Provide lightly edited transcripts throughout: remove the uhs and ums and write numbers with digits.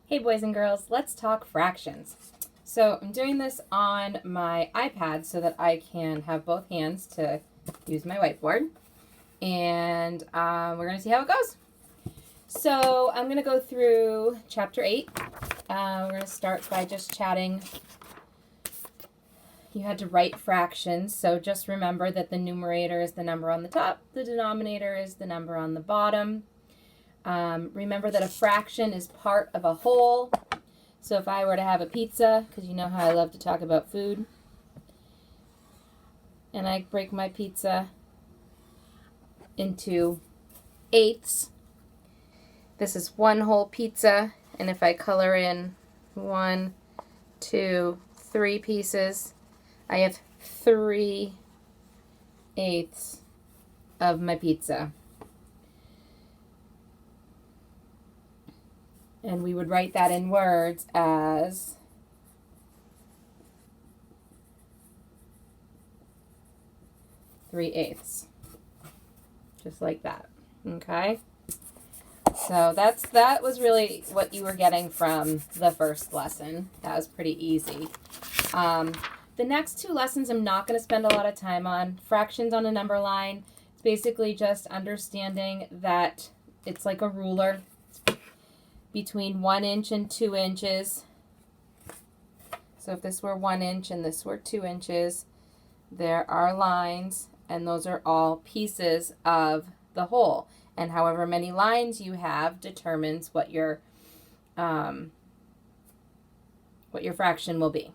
Hey boys and girls, let's talk fractions. So I'm doing this on my iPad so that I can have both hands to use my whiteboard. And we're going to see how it goes. So I'm going to go through chapter 8. We're going to start by just chatting. You had to write fractions, so just remember that the numerator is the number on the top, the denominator is the number on the bottom. Remember that a fraction is part of a whole. So if I were to have a pizza, because you know how I love to talk about food, and I break my pizza into eighths, this is one whole pizza, and if I color in 1, 2, 3 pieces, I have 3/8 of my pizza. And we would write that in words as 3/8, just like that. Okay. So that was really what you were getting from the first lesson. That was pretty easy. The next two lessons I'm not going to spend a lot of time on. Fractions on a number line. It's basically just understanding that it's like a ruler between 1 inch and 2 inches. So if this were 1 inch and this were 2 inches, there are lines, and those are all pieces of the whole. And however many lines you have determines what your fraction will be.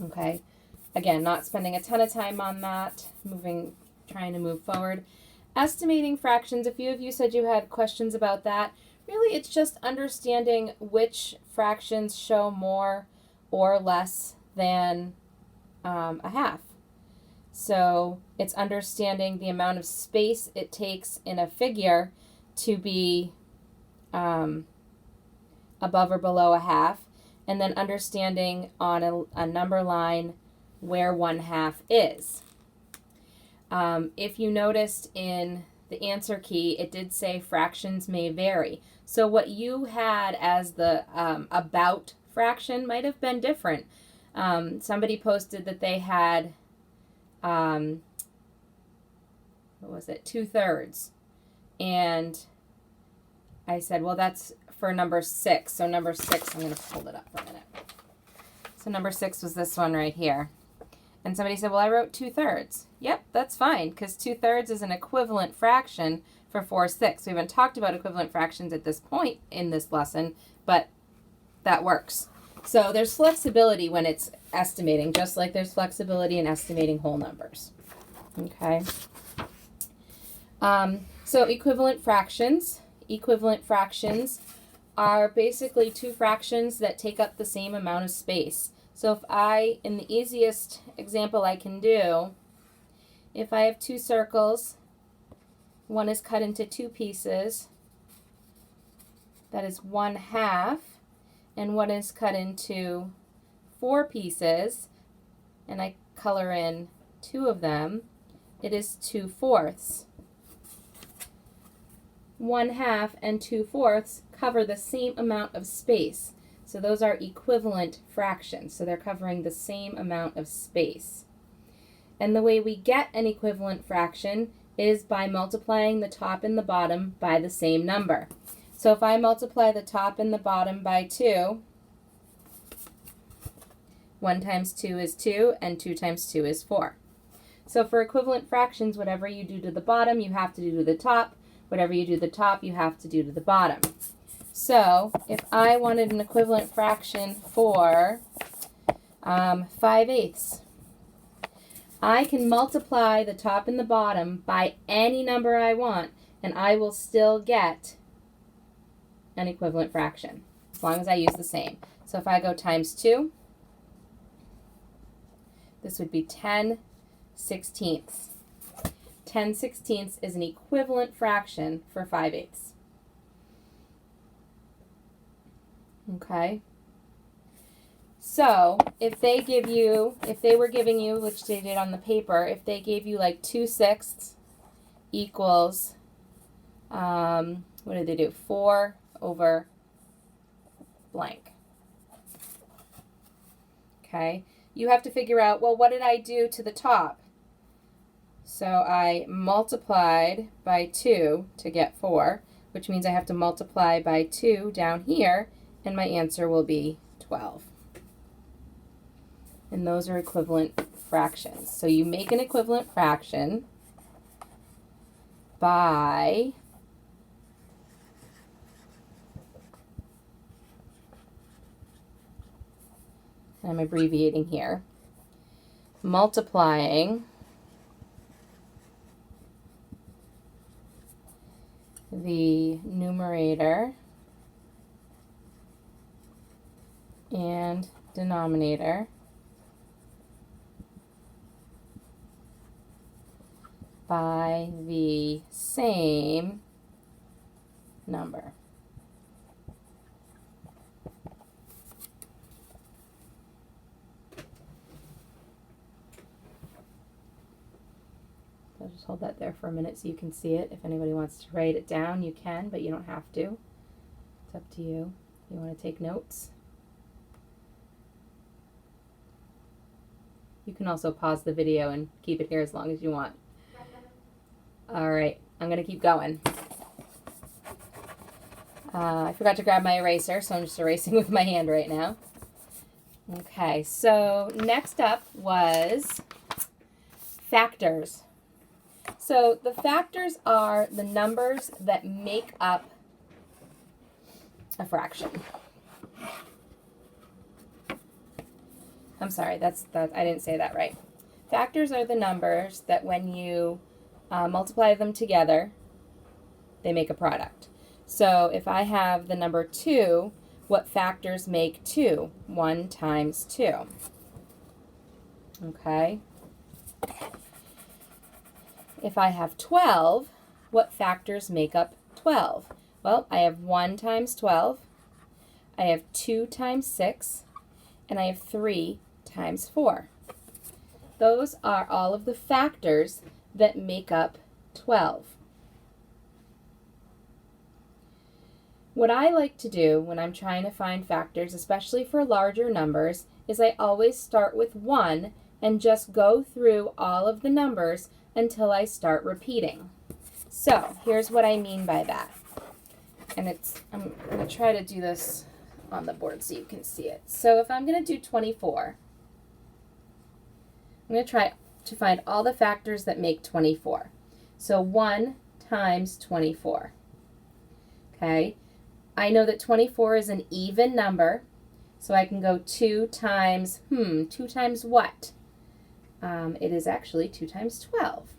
Okay. Again, not spending a ton of time on that. Trying to move forward. Estimating fractions. A few of you said you had questions about that. Really, it's just understanding which fractions show more or less than a half. So it's understanding the amount of space it takes in a figure to be above or below a half, and then understanding on a number line where 1/2 is. If you noticed in the answer key, it did say fractions may vary. So what you had as the about fraction might have been different. Somebody posted that they had, what was it, 2/3. And I said, well, that's for number 6. So number 6, I'm going to hold it up for a minute. So number 6 was this one right here. And somebody said, well, I wrote 2/3. Yep, that's fine, because 2/3 is an equivalent fraction for 4/6. We haven't talked about equivalent fractions at this point in this lesson, but that works. So there's flexibility when it's estimating, just like there's flexibility in estimating whole numbers. Okay. So equivalent fractions. Equivalent fractions are basically two fractions that take up the same amount of space. So in the easiest example I can do, if I have two circles, one is cut into 2 pieces, that is 1/2, and one is cut into 4 pieces, and I color in 2 of them, it is 2/4. 1/2 and 2/4 cover the same amount of space. So those are equivalent fractions. So they're covering the same amount of space. And the way we get an equivalent fraction is by multiplying the top and the bottom by the same number. So if I multiply the top and the bottom by 2, 1 times 2 is 2, and 2 times 2 is 4. So for equivalent fractions, whatever you do to the bottom, you have to do to the top. Whatever you do to the top, you have to do to the bottom. So if I wanted an equivalent fraction for 5/8, I can multiply the top and the bottom by any number I want, and I will still get an equivalent fraction, as long as I use the same. So if I go times 2, this would be 10/16. 10/16 is an equivalent fraction for 5/8. Okay. So if they were giving you, which they did on the paper, if they gave you like 2/6 equals, what did they do? 4 over blank. Okay, you have to figure out, well, what did I do to the top? So I multiplied by 2 to get 4, which means I have to multiply by 2 down here, and my answer will be 12. And those are equivalent fractions. So you make an equivalent fraction by I'm abbreviating here, multiplying the numerator and denominator by the same number. So just hold that there for a minute so you can see it. If anybody wants to write it down, you can, but you don't have to. It's up to you. You want to take notes? You can also pause the video and keep it here as long as you want. All right, I'm going to keep going. I forgot to grab my eraser, so I'm just erasing with my hand right now. Okay, so next up was factors. So the factors are the numbers that make up a fraction. I'm sorry, that's I didn't say that right. Factors are the numbers that when you multiply them together, they make a product. So if I have the number 2, what factors make 2? 1 times 2. Okay. If I have 12, what factors make up 12? Well, I have 1 times 12, I have 2 times 6, and I have 3 times 4. Those are all of the factors that make up 12. What I like to do when I'm trying to find factors, especially for larger numbers, is I always start with 1 and just go through all of the numbers until I start repeating. So here's what I mean by that. And I'm going to try to do this on the board so you can see it. So if I'm going to do 24, I'm going to try to find all the factors that make 24. So 1 times 24. Okay, I know that 24 is an even number, so I can go 2 times, 2 times what? It is actually 2 times 12.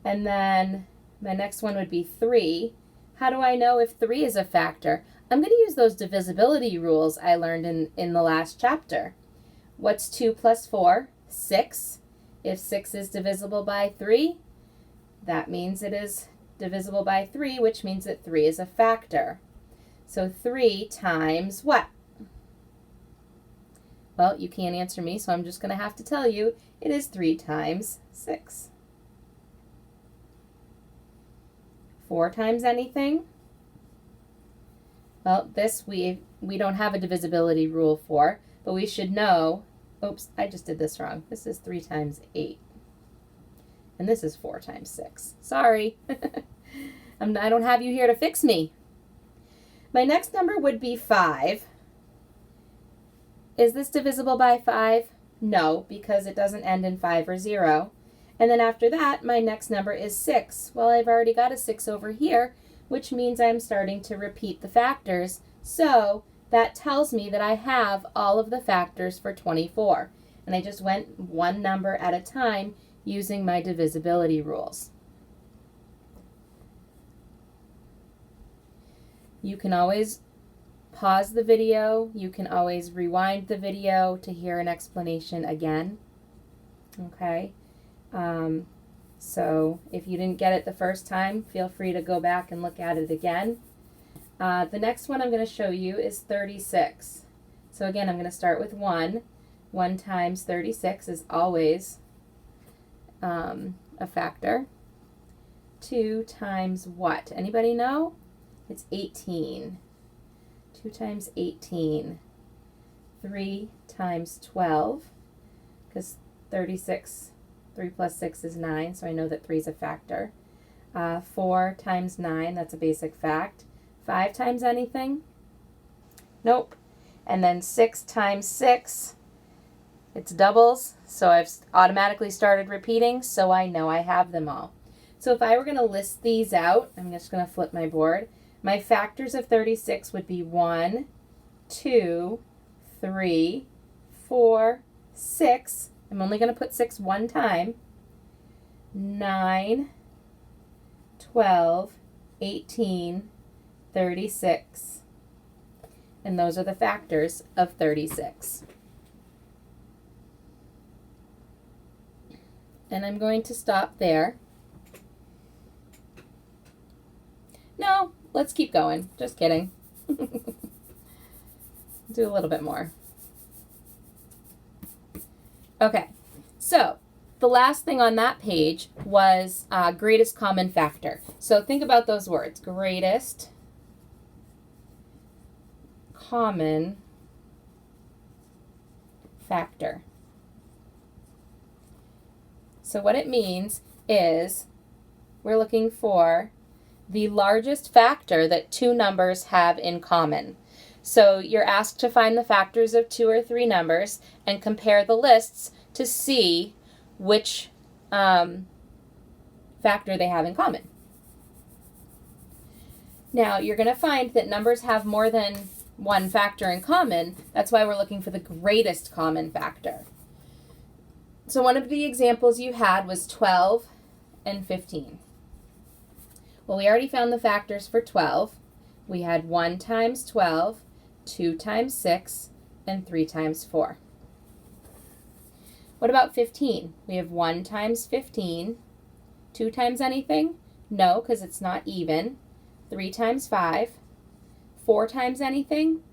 And then my next one would be 3. How do I know if 3 is a factor? I'm going to use those divisibility rules I learned in the last chapter. What's 2 plus 4? 6. If 6 is divisible by 3, that means it is divisible by 3, which means that 3 is a factor. So 3 times what? Well, you can't answer me, so I'm just going to have to tell you it is 3 times 6. 4 times anything? Well, this we don't have a divisibility rule for, but we should know. Oops, I just did this wrong. This is 3 times 8. And this is 4 times 6. Sorry. I don't have you here to fix me. My next number would be 5. Is this divisible by 5? No, because it doesn't end in 5 or 0. And then after that, my next number is 6. Well, I've already got a 6 over here, which means I'm starting to repeat the factors. So that tells me that I have all of the factors for 24. And I just went one number at a time using my divisibility rules. You can always pause the video. You can always rewind the video to hear an explanation again. Okay? So if you didn't get it the first time, feel free to go back and look at it again. The next one I'm going to show you is 36. So again, I'm going to start with 1. 1 times 36 is always a factor. 2 times what? Anybody know? It's 18. 2 times 18. 3 times 12, because 36, 3 plus 6 is 9, so I know that 3 is a factor. 4 times 9, that's a basic fact. 5 times anything? Nope. And then 6 times 6, it's doubles, so I've automatically started repeating, so I know I have them all. So if I were going to list these out, I'm just going to flip my board. My factors of 36 would be 1, 2, 3, 4, 6. I'm only going to put 6 one time. 9, 12, 18, 36. And those are the factors of 36. And I'm going to stop there. No, let's keep going. Just kidding. Do a little bit more. Okay, so the last thing on that page was greatest common factor. So think about those words. Greatest common factor. So what it means is we're looking for the largest factor that two numbers have in common. So you're asked to find the factors of 2 or 3 numbers and compare the lists to see which factor they have in common. Now, you're going to find that numbers have more than one factor in common. That's why we're looking for the greatest common factor. So one of the examples you had was 12 and 15. Well, we already found the factors for 12. We had 1 times 12, 2 times 6, and 3 times 4. What about 15? We have 1 times 15. 2 times anything? No, because it's not even. 3 times 5. 4 times anything?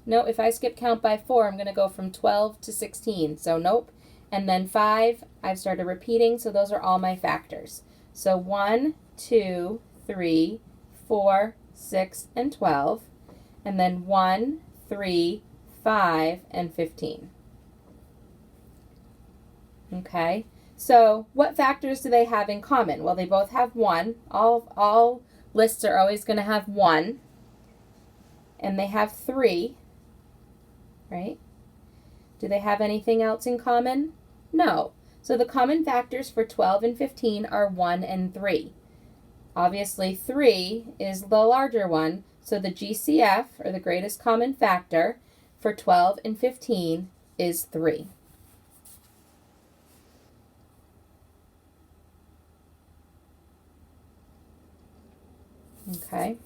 No, if I skip count by 4, I'm going to go from 12 to 16. So nope. And then 5, I've started repeating, so those are all my factors. So 1, 2, 3, 4, 6, and 12. And then 1, 3, 5, and 15. Okay, so what factors do they have in common? Well, they both have 1. All lists are always going to have 1. And they have 3, right? Do they have anything else in common? No. So the common factors for 12 and 15 are 1 and 3. Obviously, 3 is the larger one, so the GCF, or the greatest common factor, for 12 and 15 is 3. Okay.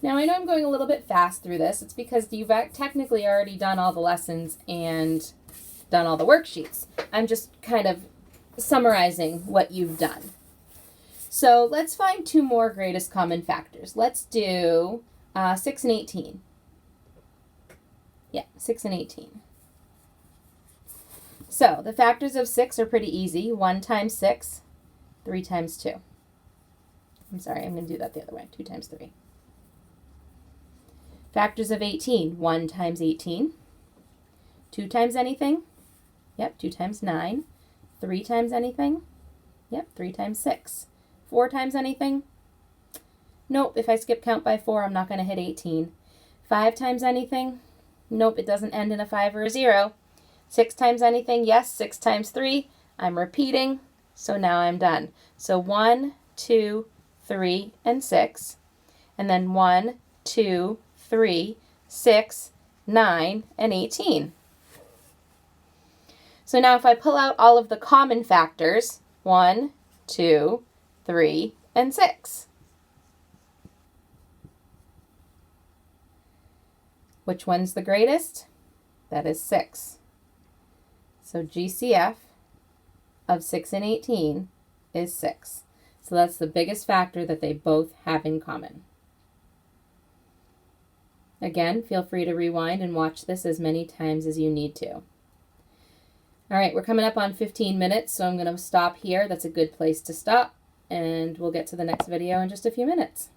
Now, I know I'm going a little bit fast through this. It's because you've technically already done all the lessons and done all the worksheets. I'm just kind of summarizing what you've done. So let's find 2 more greatest common factors. Let's do 6 and 18. Yeah, 6 and 18. So the factors of 6 are pretty easy. 1 times 6, 3 times 2. I'm sorry, I'm going to do that the other way. 2 times 3. Factors of 18. 1 times 18. 2 times anything? Yep, 2 times 9. 3 times anything? Yep, 3 times 6. 4 times anything? Nope, if I skip count by 4, I'm not going to hit 18. 5 times anything? Nope, it doesn't end in a 5 or a 0. 6 times anything? Yes, 6 times 3. I'm repeating, so now I'm done. So 1, 2, 3, and 6. And then 1, 2, 3, 6, 9, and 18. So now if I pull out all of the common factors, 1, 2, 3, and 6. Which one's the greatest? That is 6. So GCF of 6 and 18 is 6. So that's the biggest factor that they both have in common. Again, feel free to rewind and watch this as many times as you need to. All right, we're coming up on 15 minutes, so I'm going to stop here. That's a good place to stop, and we'll get to the next video in just a few minutes.